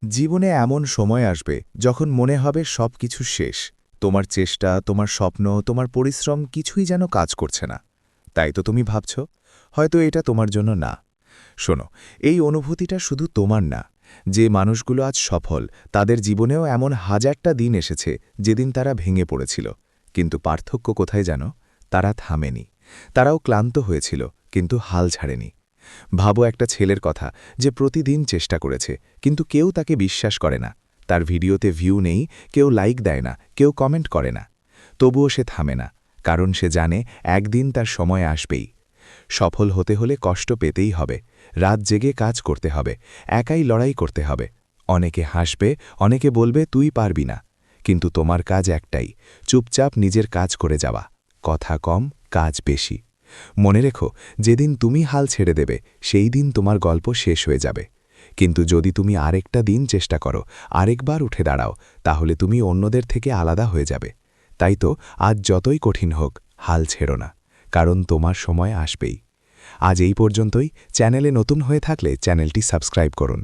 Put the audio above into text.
জীবনে এমন সময় আসবে যখন মনে হবে সবকিছু শেষ। তোমার চেষ্টা, তোমার স্বপ্ন, তোমার পরিশ্রম কিছুই যেন কাজ করছে না। তাই তো তুমি ভাবছ, হয়তো এটা তোমার জন্য না। শোনো, এই অনুভূতিটা শুধু তোমার না। যে মানুষগুলো আজ সফল, তাদের জীবনেও এমন হাজারটা দিন এসেছে যেদিন তারা ভেঙে পড়েছিল। কিন্তু পার্থক্য কোথায় জানো? তারা থামেনি। তারাও ক্লান্ত হয়েছিল, কিন্তু হাল ছাড়েনি। ভাবো একটা ছেলের কথা, যে প্রতিদিন চেষ্টা করেছে, কিন্তু কেউ তাকে বিশ্বাস করে না। তার ভিডিওতে ভিউ নেই, কেউ লাইক দেয় না, কেউ কমেন্ট করে না। তবুও সে থামে না, কারণ সে জানে একদিন তার সময় আসবেই। সফল হতে হলে কষ্ট পেতেই হবে, রাত জেগে কাজ করতে হবে, একাই লড়াই করতে হবে। অনেকে হাসবে, অনেকে বলবে তুই পারবি না। কিন্তু তোমার কাজ একটাই, চুপচাপ নিজের কাজ করে যাওয়া। কথা কম, কাজ বেশি। মনে রেখো, যেদিন তুমি হাল ছেড়ে দেবে, সেই দিন তোমার গল্প শেষ হয়ে যাবে। কিন্তু যদি তুমি আরেকটা দিন চেষ্টা করো, আরেকবার উঠে দাঁড়াও, তাহলে তুমি অন্যদের থেকে আলাদা হয়ে যাবে। তাই তো আজ যতই কঠিন হোক, হাল ছেড়ো না, কারণ তোমার সময় আসবেই। আজ এই পর্যন্তই। চ্যানেলে নতুন হয়ে থাকলে চ্যানেলটি সাবস্ক্রাইব করুন।